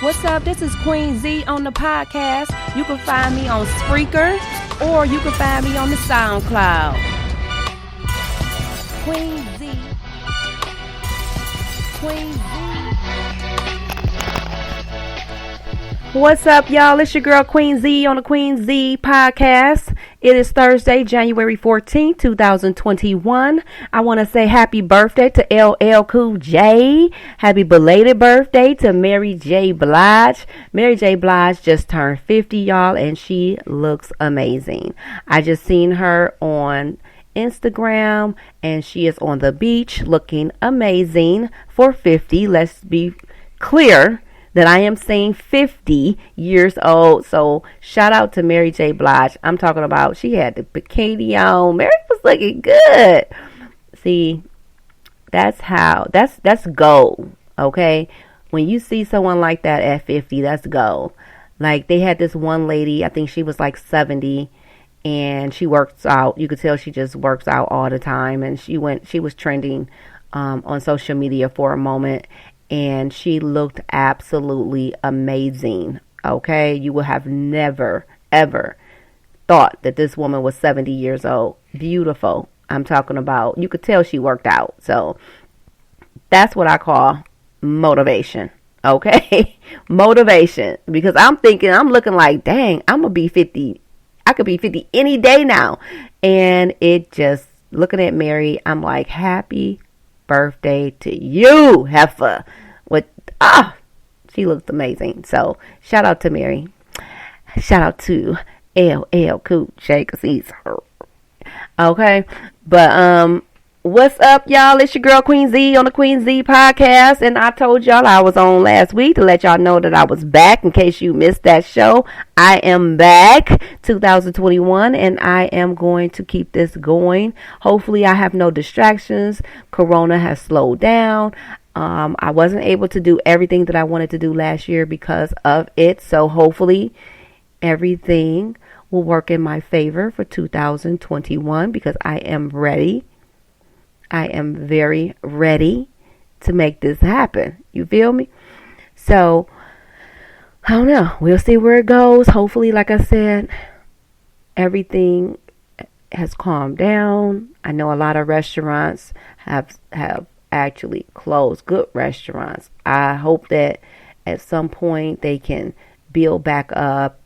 What's up? This is Queen Z on the podcast. You can find me on Spreaker or you can find me on the SoundCloud. Queen Z. Queen Z. What's up, y'all? It's your girl Queen Z on the Queen Z podcast. It is Thursday, January 14th, 2021. I want to say happy birthday to LL Cool J. Happy belated birthday to Mary J. Blige. Mary J. Blige just turned 50, y'all, and she looks amazing. I just seen her on Instagram, and she is on the beach looking amazing for 50. Let's be clear that I am saying 50 years old. So shout out to Mary J. Blige. I'm talking about she had the bikini on. Mary was looking good. See, that's gold. Okay, when you see someone like that at 50, that's gold. Like they had this one lady, I think she was like 70, and she works out. You could tell she just works out all the time. And she was trending on social media for a moment. And she looked absolutely amazing. Okay, you would have never, ever thought that this woman was 70 years old. Beautiful. I'm talking about, you could tell she worked out. So that's what I call motivation. Okay, motivation. Because I'm looking like, dang, I'm going to be 50. I could be 50 any day now. And it just, looking at Mary, I'm like, happy birthday to you, heifer. She looked amazing. So shout out to Mary. Shout out to LL Cool J, because he's her. Okay, but what's up, y'all? It's your girl Queen Z on the Queen Z podcast, and I told y'all I was on last week to let y'all know that I was back. In case you missed that show, I am back 2021, and I am going to keep this going. Hopefully I have no distractions. Corona has slowed down. I wasn't able to do everything that I wanted to do last year because of it, so hopefully everything will work in my favor for 2021 because I am ready. I am very ready to make this happen. You feel me? So, I don't know. We'll see where it goes. Hopefully, like I said, everything has calmed down. I know a lot of restaurants have actually closed. Good restaurants. I hope that at some point they can build back up.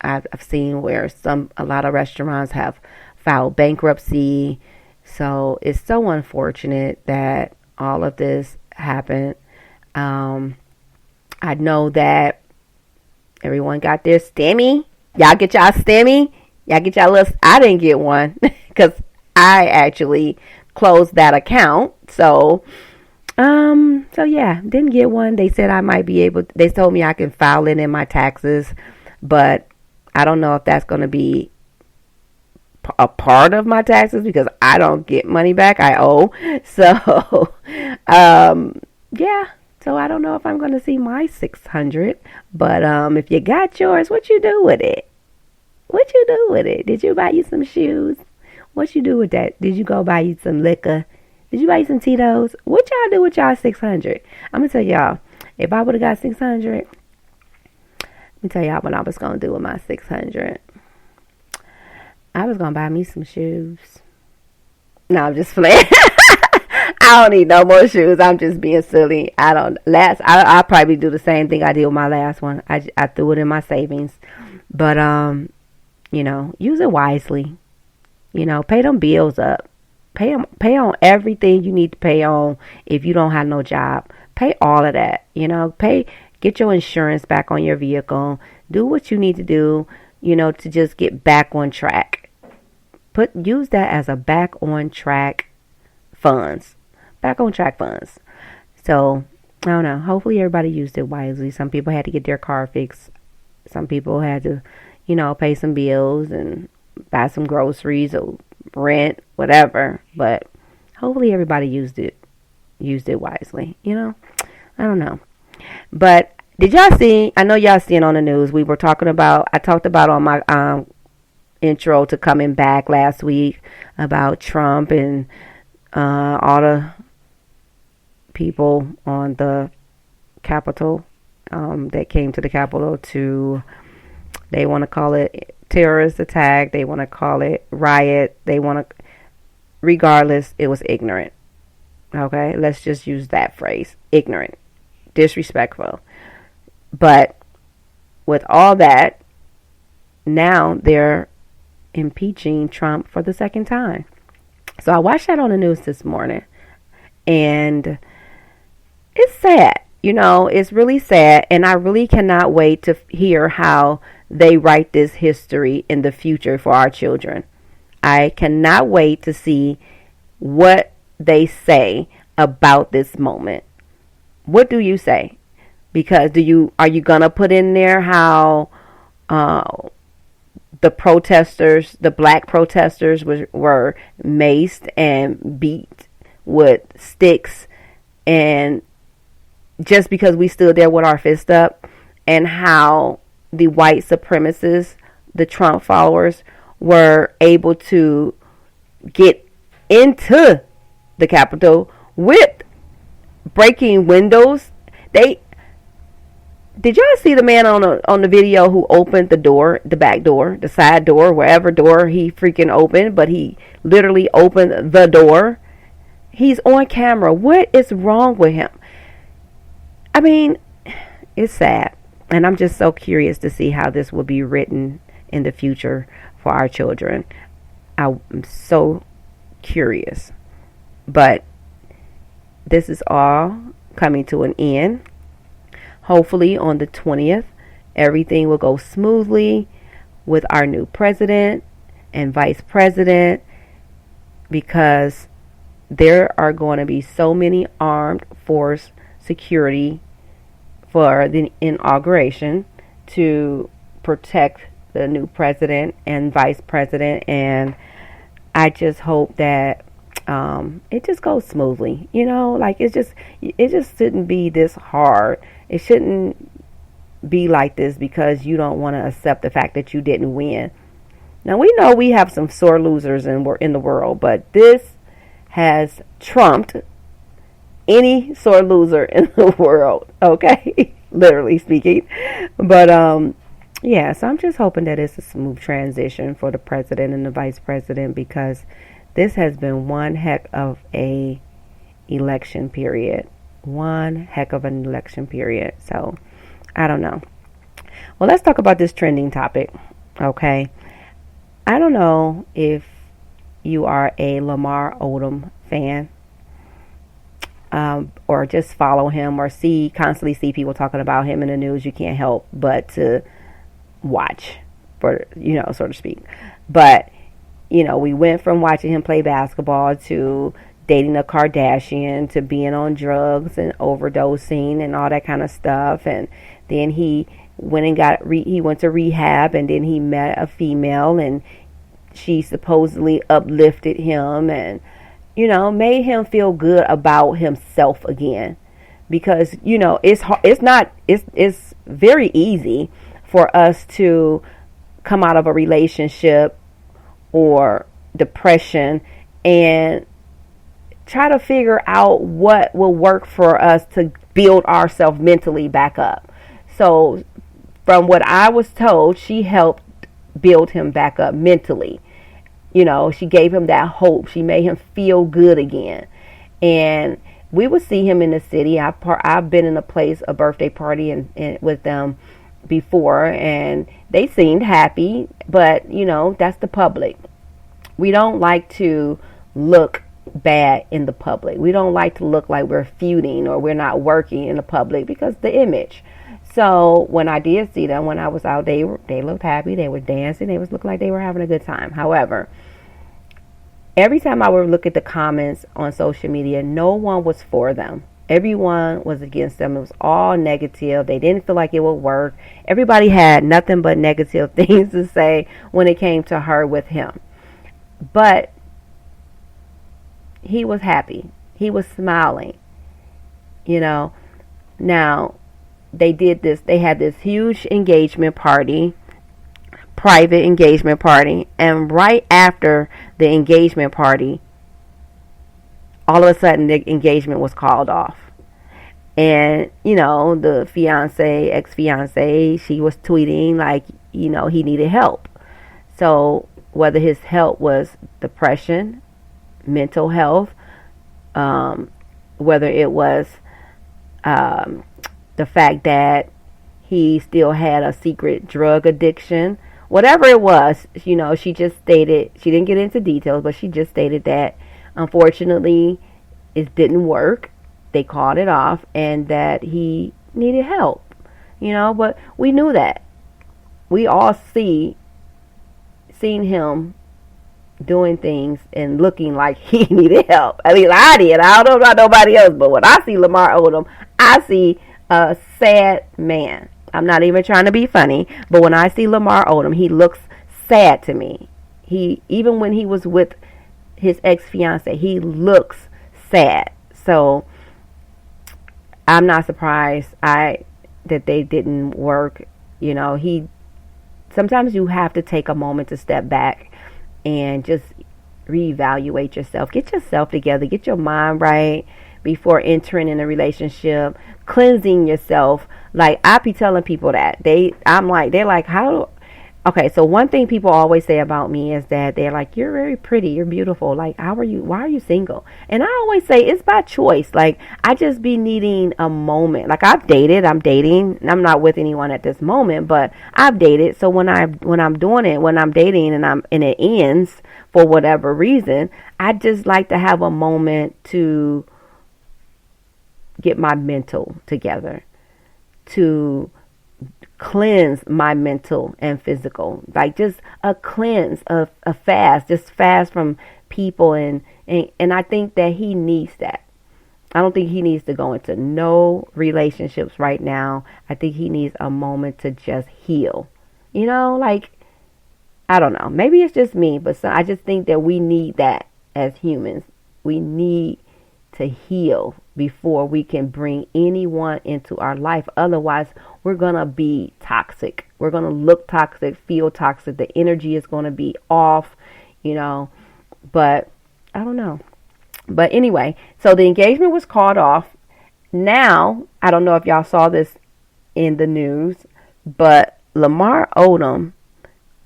I've seen where a lot of restaurants have filed bankruptcy. So it's so unfortunate that all of this happened. I know that everyone got their stimmy. Y'all get y'all stimmy? Y'all get y'all little... I didn't get one because I actually closed that account. So yeah, didn't get one. They said I might be able... They told me I can file it in my taxes, but I don't know if that's going to be a part of my taxes because I don't get money back. I owe. So, yeah. So I don't know if I'm going to see my 600. But if you got yours, what you do with it? What you do with it? Did you buy you some shoes? What you do with that? Did you go buy you some liquor? Did you buy you some Tito's? What y'all do with y'all 600? I'm going to tell y'all, if I would have got 600, let me tell y'all what I was going to do with my 600. I was going to buy me some shoes. No, I'm just playing. I don't need no more shoes. I'm just being silly. I'll probably do the same thing I did with my last one. I threw it in my savings. But, use it wisely. Pay them bills up. Pay on everything you need to pay on if you don't have no job. Pay all of that. Get your insurance back on your vehicle. Do what you need to do, to just get back on track. Use that as a back on track funds. Back on track funds. So, I don't know. Hopefully everybody used it wisely. Some people had to get their car fixed. Some people had to, pay some bills and buy some groceries or rent, whatever. But hopefully everybody used it wisely. I don't know. But did y'all see? I know y'all seen on the news. I talked about on my intro to coming back last week about Trump and all the people on the Capitol that came to the Capitol to, they want to call it terrorist attack, they want to call it riot, regardless, it was ignorant. Okay, let's just use that phrase, ignorant, disrespectful. But with all that, now they're impeaching Trump for the second time. So I watched that on the news this morning, and it's sad. It's really sad, and I really cannot wait to hear how they write this history in the future for our children. I cannot wait to see what they say about this moment. What do you say? Because are you gonna put in there how the protesters, the black protesters, were maced and beat with sticks, and just because we stood there with our fist up, and how the white supremacists, the Trump followers, were able to get into the Capitol with breaking windows? Did y'all see the man on the video who opened the door, the back door, the side door, wherever door he freaking opened, but he literally opened the door? He's on camera. What is wrong with him? I mean, it's sad. And I'm just so curious to see how this will be written in the future for our children. I'm so curious. But this is all coming to an end. Hopefully on the 20th, everything will go smoothly with our new president and vice president, because there are going to be so many armed force security for the inauguration to protect the new president and vice president. And I just hope that it just goes smoothly. It just shouldn't be this hard. It shouldn't be like this because you don't want to accept the fact that you didn't win. Now, we know we have some sore losers in the world, but this has trumped any sore loser in the world, okay? Literally speaking. But, yeah, so I'm just hoping that it's a smooth transition for the president and the vice president, because this has been one heck of a election period. One heck of an election period. So, I don't know. Well, let's talk about this trending topic, okay? I don't know if you are a Lamar Odom fan, or just follow him, or constantly see people talking about him in the news. You can't help but to watch, for so to speak. But we went from watching him play basketball to dating a Kardashian to being on drugs and overdosing and all that kind of stuff. And then he went and he went to rehab, and then he met a female, and she supposedly uplifted him and made him feel good about himself again. Because it's very easy for us to come out of a relationship or depression and try to figure out what will work for us to build ourselves mentally back up. So from what I was told, she helped build him back up mentally. She gave him that hope. She made him feel good again. And we would see him in the city. I've been in a birthday party and with them before, and they seemed happy, but that's the public. We don't like to look bad in the public. We don't like to look like we're feuding or we're not working in the public, because the image. So when I did see them, when I was out, they looked happy. They were dancing. They looked like they were having a good time. However, every time I would look at the comments on social media, no one was for them. Everyone was against them. It was all negative. They didn't feel like it would work. Everybody had nothing but negative things to say when it came to her with him. But he was happy. He was smiling. Now, they did this. They had this huge engagement party, private engagement party. And right after the engagement party, all of a sudden the engagement was called off. And, the ex-fiance, she was tweeting like, he needed help. So whether his help was depression, mental health, whether it was the fact that he still had a secret drug addiction, whatever it was, she just stated, she didn't get into details, but she just stated that unfortunately it didn't work. They called it off and that he needed help, but we knew that. We all seen him doing things and looking like he needed help. At least I did. I don't know about nobody else, but when I see Lamar Odom, I see a sad man. I'm not even trying to be funny, but when I see Lamar Odom, he looks sad to me. Even when he was with his ex-fiance, he looks sad. So I'm not surprised that they didn't work. Sometimes you have to take a moment to step back and just reevaluate yourself. Get yourself together. Get your mind right before entering in a relationship. Cleansing yourself. Like, I be telling people that. They're like, how? Okay, so one thing people always say about me is that they're like, you're very pretty, you're beautiful. Like, why are you single? And I always say it's by choice. Like, I just be needing a moment. Like, I'm dating. I'm not with anyone at this moment, but I've dated. So when I'm dating and it ends for whatever reason, I just like to have a moment to get my mental together, to cleanse my mental and physical, like just a cleanse, a fast, just fast from people, and I think that he needs that. I don't think he needs to go into no relationships right now. I think he needs a moment to just heal. Like, I don't know, maybe it's just me, but I just think that we need that as humans. We need to heal before we can bring anyone into our life. Otherwise, we're going to be toxic. We're going to look toxic, feel toxic. The energy is going to be off, but I don't know. But anyway, so the engagement was called off. Now, I don't know if y'all saw this in the news, but Lamar Odom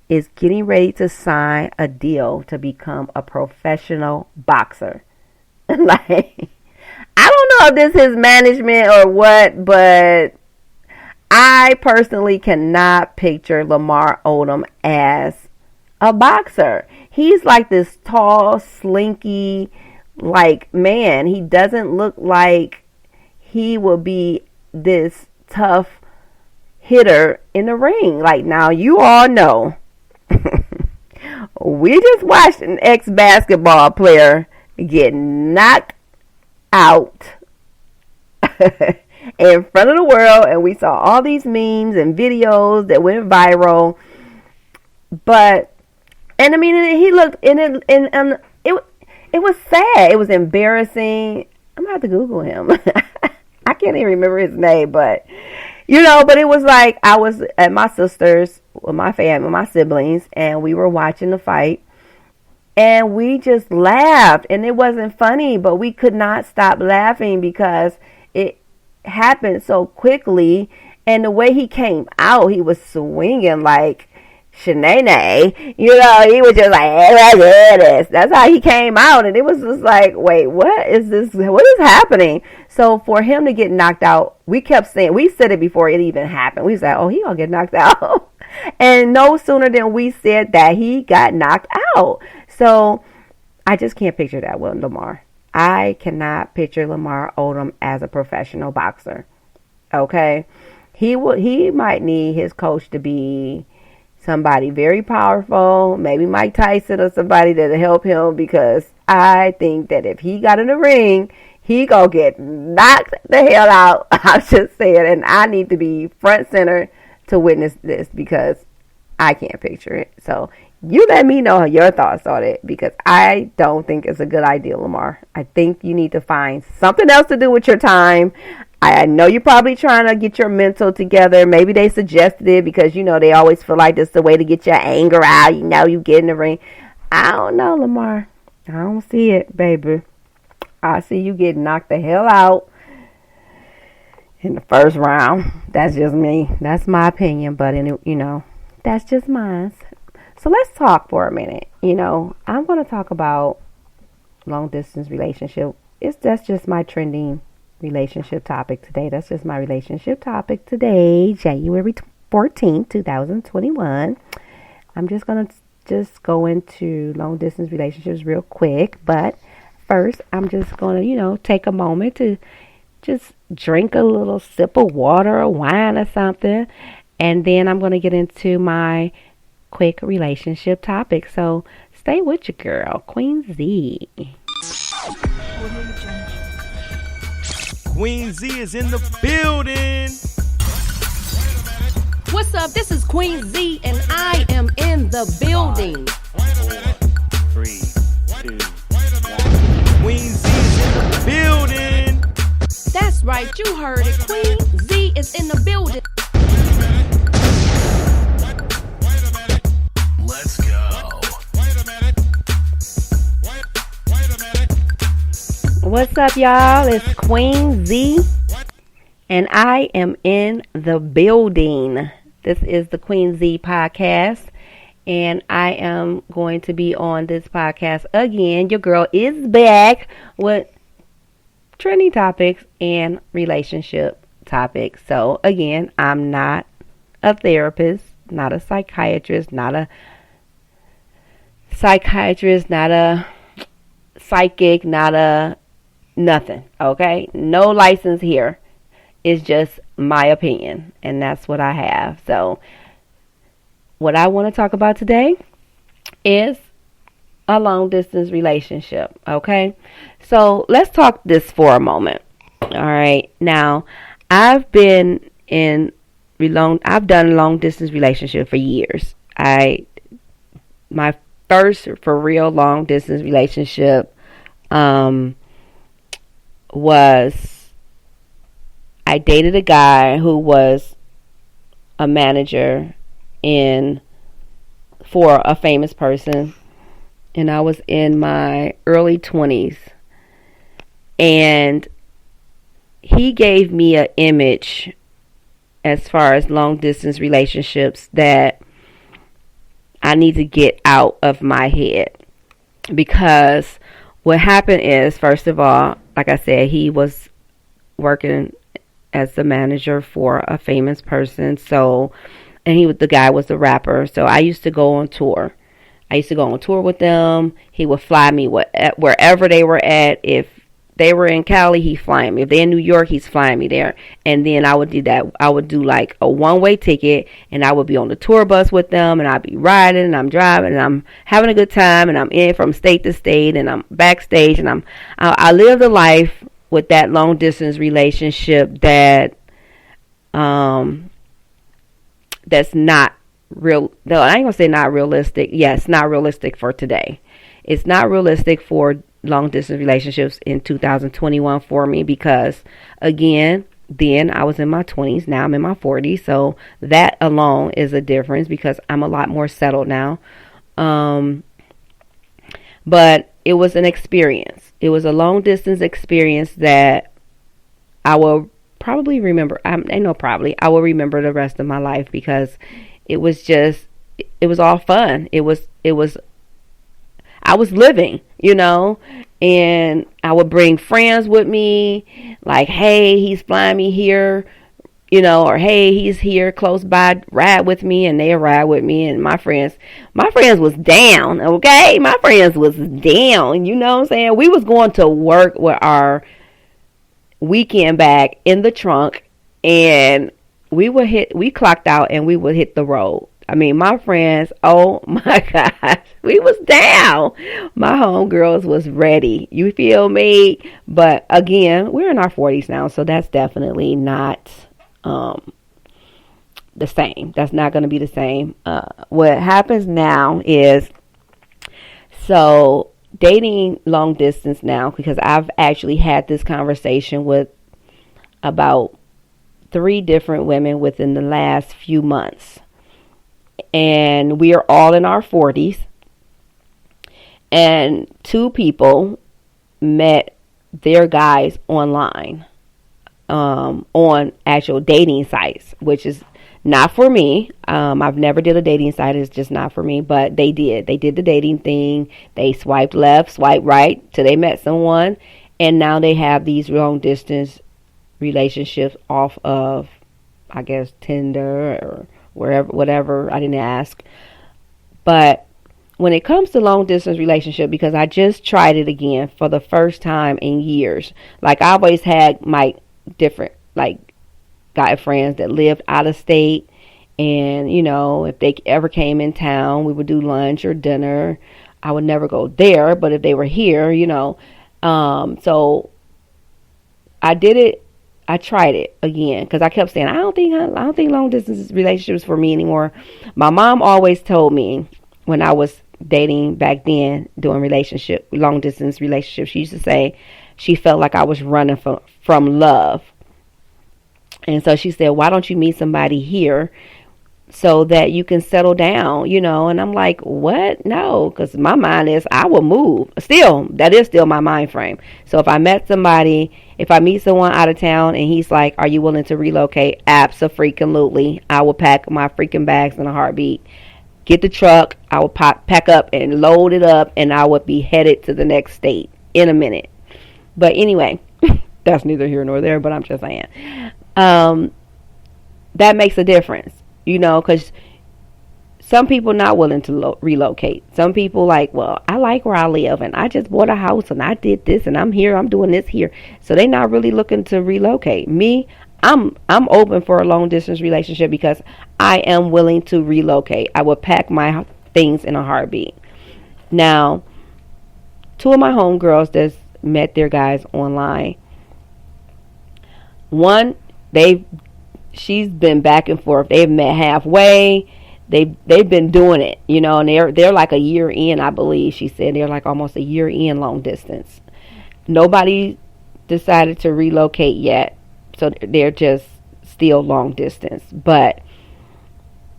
is getting ready to sign a deal to become a professional boxer. Like, I don't know if this is management or what, but I personally cannot picture Lamar Odom as a boxer. He's like this tall, slinky, like, man. He doesn't look like he will be this tough hitter in the ring. Like, now you all know, we just watched an ex-basketball player get knocked out in front of the world, and we saw all these memes and videos that went viral. But, and I mean, he looked, and it was sad. It was embarrassing. I'm gonna have to Google him. I can't even remember his name, but but it was like, I was at my sister's with my family, my siblings, and we were watching the fight. And we just laughed, and it wasn't funny, but we could not stop laughing because it happened so quickly. And the way he came out, he was swinging like Shanae. He was just like, hey, that's how he came out. And it was just like, wait, what is this? What is happening? So for him to get knocked out, we kept saying, we said it before it even happened. We said, oh, he gonna get knocked out. And no sooner than we said that, he got knocked out. So I just can't picture that with Lamar. I cannot picture Lamar Odom as a professional boxer. Okay? He might need his coach to be somebody very powerful, maybe Mike Tyson or somebody that'll help him, because I think that if he got in the ring, he gonna get knocked the hell out. I'm just saying, and I need to be front center to witness this because I can't picture it. So you let me know your thoughts on it, because I don't think it's a good idea, Lamar. I think you need to find something else to do with your time. I know you're probably trying to get your mental together. Maybe they suggested it because, they always feel like this is the way to get your anger out. You get in the ring. I don't know, Lamar. I don't see it, baby. I see you getting knocked the hell out. in the first round. That's just me. That's my opinion, but that's just mine. So let's talk for a minute. I'm going to talk about long distance relationship. That's just my trending relationship topic today. That's just my relationship topic today, January 14th, 2021. I'm just going to go into long distance relationships real quick, but first I'm just going to, take a moment to just drink a little sip of water or wine or something, and then I'm going to get into my quick relationship topic. So stay with your girl, Queen Z. Queen Z is in the building. What's up? This is Queen Z, and I am in the building. 4, 3, 2, 1. Queen Z is in the building. That's right, you heard it. Queen Z is in the building. Let's go. What's up, y'all? It's Queen Z, and I am in the building. This is the Queen Z podcast, and I am going to be on this podcast again. Your girl is back with trending topics and relationship topics. So, again, I'm not a therapist, not a psychiatrist, not a psychic, not a nothing, okay? No license here. It's just my opinion, and that's what I have. So what I want to talk about today is a long distance relationship, okay? So let's talk this for a moment. All right. Now, I've done long distance relationship for years. My first for real long distance relationship was I dated a guy who was a manager for a famous person, and I was in my early 20s, and he gave me an image as far as long distance relationships that I need to get out of my head, because what happened is, first of all, like I said, he was working as the manager for a famous person. So, and the guy was a rapper. So I used to go on tour. With them. He would fly me wherever they were at. If they were in Cali, he's flying me. If they're in New York, he's flying me there. And then I would do that. I would do like a one-way ticket, and I would be on the tour bus with them, and I'd be riding, and I'm driving, and I'm having a good time, and I'm in from state to state, and I'm backstage, and I live the life with that long distance relationship that's not real. No, I ain't gonna say not realistic. Yeah, it's not realistic for today. It's not realistic for long distance relationships in 2021 for me, because again, then I was in my 20s, now I'm in my 40s, so that alone is a difference, because I'm a lot more settled now. But it was an experience. It was a long distance experience that I will probably remember. I will remember the rest of my life, because it was all fun. I was living, and I would bring friends with me, like, hey, he's flying me here, or hey, he's here close by, ride with me, and they ride with me. And my friends was down, okay? My friends was down, you know what I'm saying? We was going to work with our weekend bag in the trunk, and we clocked out and we would hit the road. I mean, my friends, oh my gosh, we was down. My homegirls was ready. You feel me? But again, we're in our 40s now, so that's definitely not the same. That's not going to be the same. What happens now is, so dating long distance now, because I've actually had this conversation with about 3 different women within the last few months. And we are all in our 40s. And 2 people met their guys online. on actual dating sites, which is not for me. I've never did a dating site. It's just not for me. But they did. They did the dating thing. They swiped left, swiped right till they met someone. And now they have these long distance relationships off of, I guess, Tinder or wherever, whatever. I didn't ask. But when it comes to long distance relationship, because I just tried it again for the first time in years. Like, I always had my different, like, guy friends that lived out of state, and you know, if they ever came in town, we would do lunch or dinner. I would never go there, but if they were here, you know, so I did it. I tried it again because I kept saying I don't think long distance relationships for me anymore. My mom always told me when I was dating back then, doing long distance relationships, she used to say she felt like I was running from love. And so she said, why don't you meet somebody here so that you can settle down, you know? And I'm like, what? No, because my mind is I will move. Still, that is still my mind frame. So if I meet someone out of town and he's like, are you willing to relocate? Abso-freaking-lutely. I will pack my freaking bags in a heartbeat. Get the truck. I will pack up and load it up, and I would be headed to the next state in a minute. But anyway, that's neither here nor there, but I'm just saying. That makes a difference, you know, because some people not willing to relocate. Some people like, well, I like where I live, and I just bought a house, and I did this, and I'm here, I'm doing this here. So they not really looking to relocate. Me, I'm open for a long distance relationship because I am willing to relocate. I would pack my things in a heartbeat. Now, two of my homegirls that's met their guys online. One, she's been back and forth. They've met halfway. They've been doing it, you know, and they're like a year in, I believe. She said they're like almost a year in long distance. Nobody decided to relocate yet, so they're just still long distance. But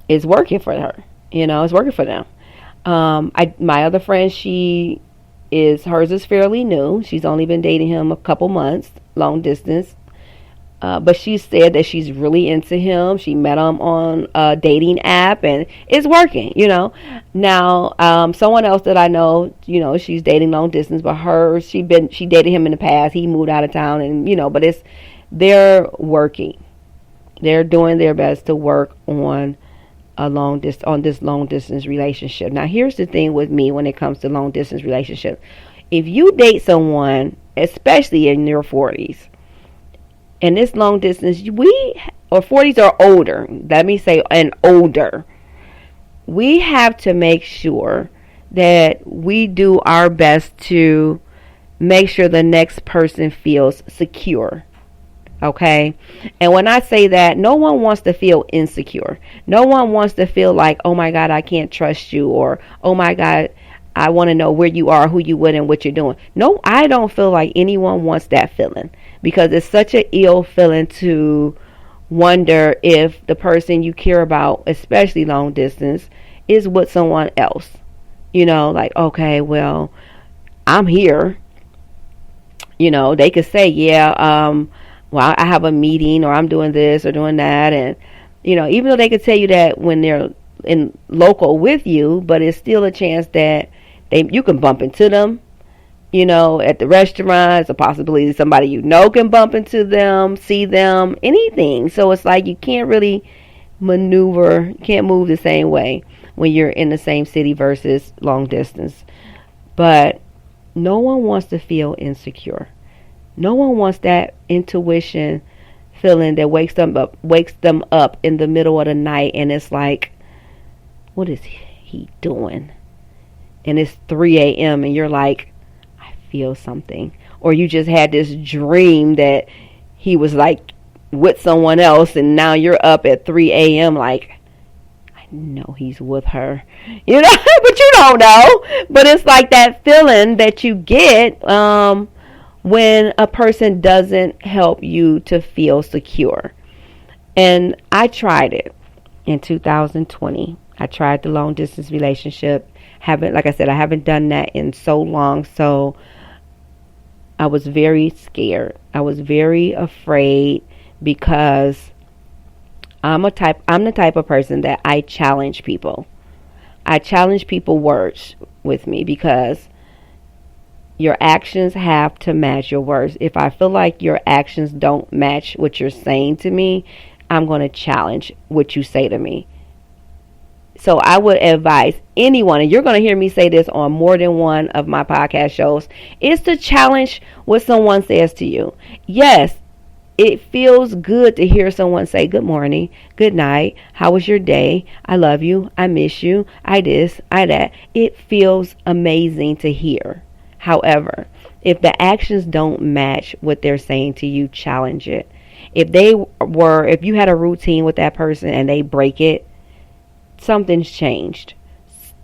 it's working for her, you know. It's working for them. My other friend, hers is fairly new. She's only been dating him a couple months, long distance. But she said that she's really into him. She met him on a dating app, and it's working, you know. Now, someone else that I know, you know, she's dating long distance, but she dated him in the past. He moved out of town, and you know, but they're working. They're doing their best to work on this long distance relationship. Now, here's the thing with me when it comes to long distance relationship. If you date someone, especially in your 40s, and this long distance, 40s or older, let me say, and older, we have to make sure that we do our best to make sure the next person feels secure. Okay? And when I say that, no one wants to feel insecure. No one wants to feel like, oh my God, I can't trust you, or oh my God, I want to know where you are, who you with, and what you're doing. No, I don't feel like anyone wants that feeling, because it's such an ill feeling to wonder if the person you care about, especially long distance, is with someone else. You know, like, okay, well, I'm here. You know, they could say, yeah, well, I have a meeting, or I'm doing this or doing that. And, you know, even though they could tell you that when they're in local with you, but it's still a chance that you can bump into them, you know, at the restaurant. It's a possibility somebody you know can bump into them, see them, anything. So it's like you can't really can't move the same way when you're in the same city versus long distance. But no one wants to feel insecure. No one wants that intuition feeling that wakes them up in the middle of the night, and it's like, what is he doing? And it's 3 a.m. and you're like, I feel something. Or you just had this dream that he was like with someone else, and now you're up at 3 a.m. like, I know he's with her. You know, but you don't know. But it's like that feeling that you get when a person doesn't help you to feel secure. And I tried it in 2020. I tried the long distance relationship. Like I said, I haven't done that in so long. So I was very scared. I was very afraid because I'm the type of person that I challenge people. I challenge people words with me because your actions have to match your words. If I feel like your actions don't match what you're saying to me, I'm going to challenge what you say to me. So I would advise anyone, and you're going to hear me say this on more than one of my podcast shows, is to challenge what someone says to you. Yes, it feels good to hear someone say good morning, good night, how was your day, I love you, I miss you, I this, I that. It feels amazing to hear. However, if the actions don't match what they're saying to you, challenge it. If you had a routine with that person and they break it, something's changed.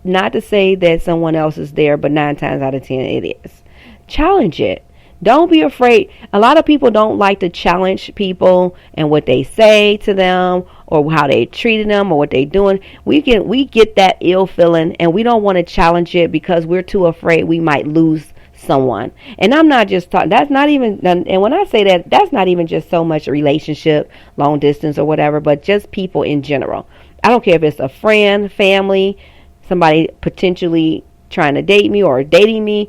Not to say that someone else is there, but 9 times out of 10 it is. Challenge it. Don't be afraid. A lot of people don't like to challenge people and what they say to them or how they treated them or what they're doing. We get that ill feeling and we don't want to challenge it because we're too afraid we might lose someone. And I'm not just talking, that's not even, and when I say that, that's not even just so much a relationship, long distance or whatever, but just people in general. I don't care if it's a friend, family, somebody potentially trying to date me or dating me.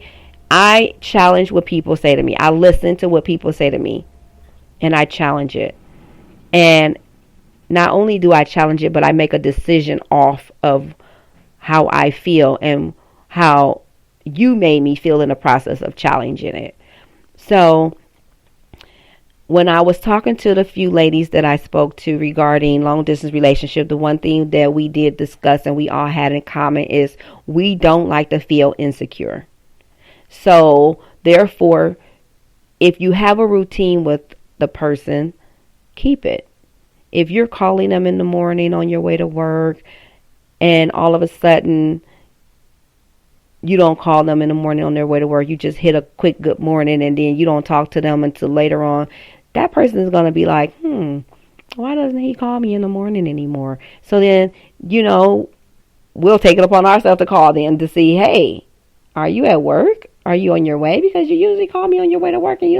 I challenge what people say to me. I listen to what people say to me and I challenge it. And not only do I challenge it, but I make a decision off of how I feel and how you made me feel in the process of challenging it. So when I was talking to the few ladies that I spoke to regarding long distance relationship, the one thing that we did discuss and we all had in common is we don't like to feel insecure. So therefore, if you have a routine with the person, keep it. If you're calling them in the morning on your way to work and all of a sudden you don't call them in the morning on their way to work, you just hit a quick good morning and then you don't talk to them until later on, that person is going to be like, why doesn't he call me in the morning anymore? So then, we'll take it upon ourselves to call them to see, hey, are you at work? Are you on your way? Because you usually call me on your way to work and you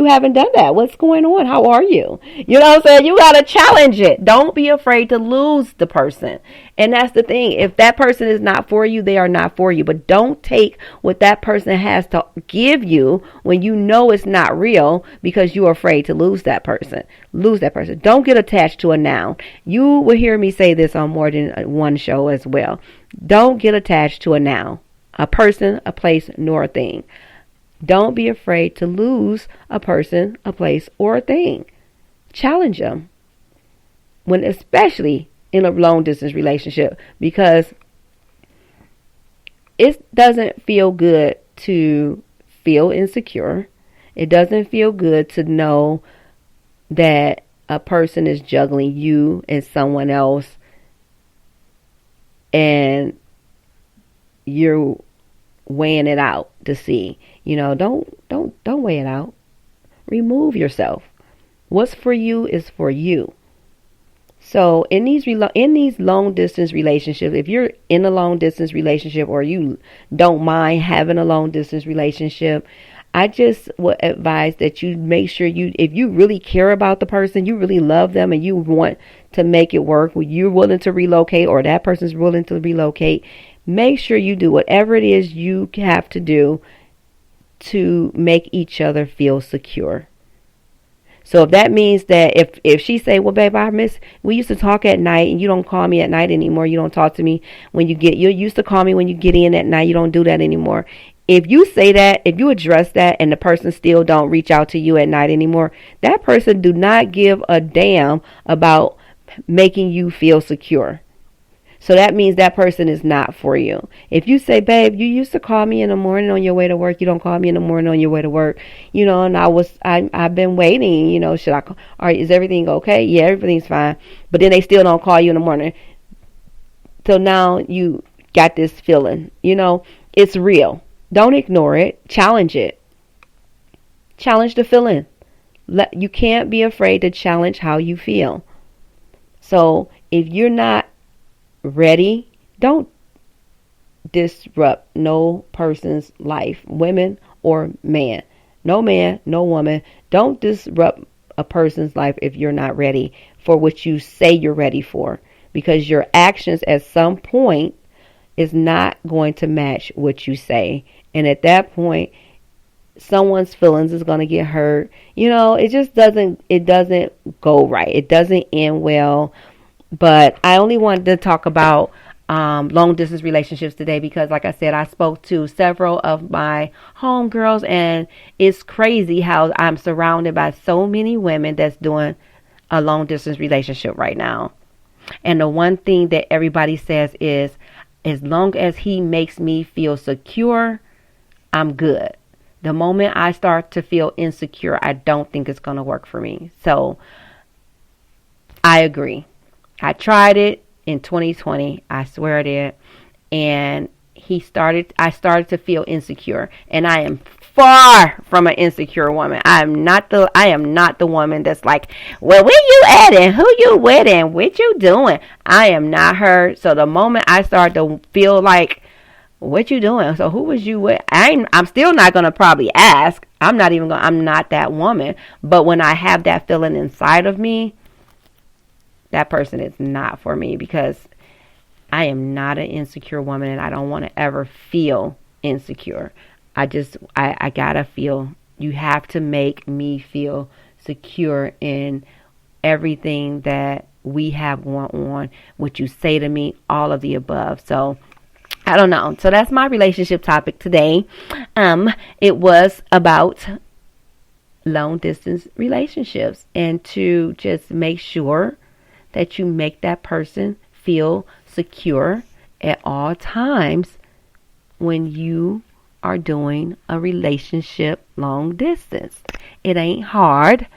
haven't done that. What's going on? How are you? You know what I'm saying? You got to challenge it. Don't be afraid to lose the person. And that's the thing. If that person is not for you, they are not for you. But don't take what that person has to give you when you know it's not real because you're afraid to lose that person. Lose that person. Don't get attached to a noun. You will hear me say this on more than one show as well. Don't get attached to a noun. A person, a place, nor a thing. Don't be afraid to lose a person, a place, or a thing. Challenge them. Especially in a long distance relationship, because it doesn't feel good to feel insecure. It doesn't feel good to know that a person is juggling you and someone else and you're weighing it out to see. Don't weigh it out. Remove yourself. What's for you is for you. So in these long distance relationships, if you're in a long distance relationship or you don't mind having a long distance relationship, I just would advise that you make sure if you really care about the person, you really love them and you want to make it work, you're willing to relocate or that person's willing to relocate, make sure you do whatever it is you have to do to make each other feel secure. So if that means that if she say, well, babe, we used to talk at night and you don't call me at night anymore. You don't talk to me you used to call me when you get in at night. You don't do that anymore. If you say that, if you address that and the person still don't reach out to you at night anymore, that person do not give a damn about making you feel secure. So that means that person is not for you. If you say, babe, you used to call me in the morning on your way to work. You don't call me in the morning on your way to work. And I've been waiting, should I call? Or is everything okay? Yeah, everything's fine. But then they still don't call you in the morning. So now you got this feeling, it's real. Don't ignore it. Challenge it. Challenge the feeling. You can't be afraid to challenge how you feel. So if you're not ready, don't disrupt no person's life, women or man. No man, no woman. Don't disrupt a person's life if you're not ready for what you say you're ready for, because your actions at some point is not going to match what you say. And at that point, someone's feelings is going to get hurt. It just doesn't go right. It doesn't end well. But I only wanted to talk about long distance relationships today because, like I said, I spoke to several of my homegirls, and it's crazy how I'm surrounded by so many women that's doing a long distance relationship right now. And the one thing that everybody says is, as long as he makes me feel secure, I'm good. The moment I start to feel insecure, I don't think it's going to work for me. So I agree. I tried it in 2020. I swear I did. And I started to feel insecure. And I am far from an insecure woman. I am not the woman that's like, well, where you at and who you with and what you doing? I am not her. So the moment I start to feel like, what you doing? So who was you with? I'm still not going to probably ask. I'm not that woman. But when I have that feeling inside of me, that person is not for me, because I am not an insecure woman, and I don't want to ever feel insecure. I gotta feel, you have to make me feel secure in everything that we have going on, what you say to me, all of the above. So I don't know. So that's my relationship topic today. It was about long distance relationships, and to just make sure that you make that person feel secure at all times when you are doing a relationship long distance. It ain't hard.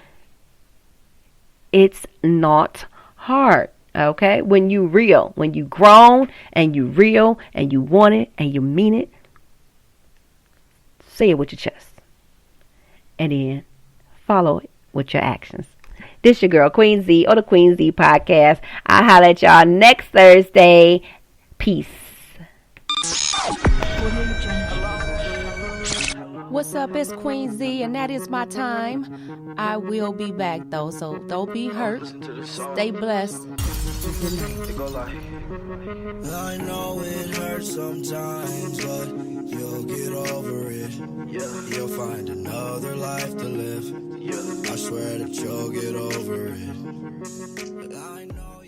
It's not hard. Okay? When you grown and you real and you want it and you mean it, say it with your chest. And then follow it with your actions. This your girl, Queen Z, or the Queen Z Podcast. I'll holler at y'all next Thursday. Peace. What's up? It's Queen Z, and that is my time. I will be back, though, so don't be hurt. Stay blessed. Good night. I know it hurts sometimes, but you'll get over it. You'll find another life to live. I swear that you'll get over it. I know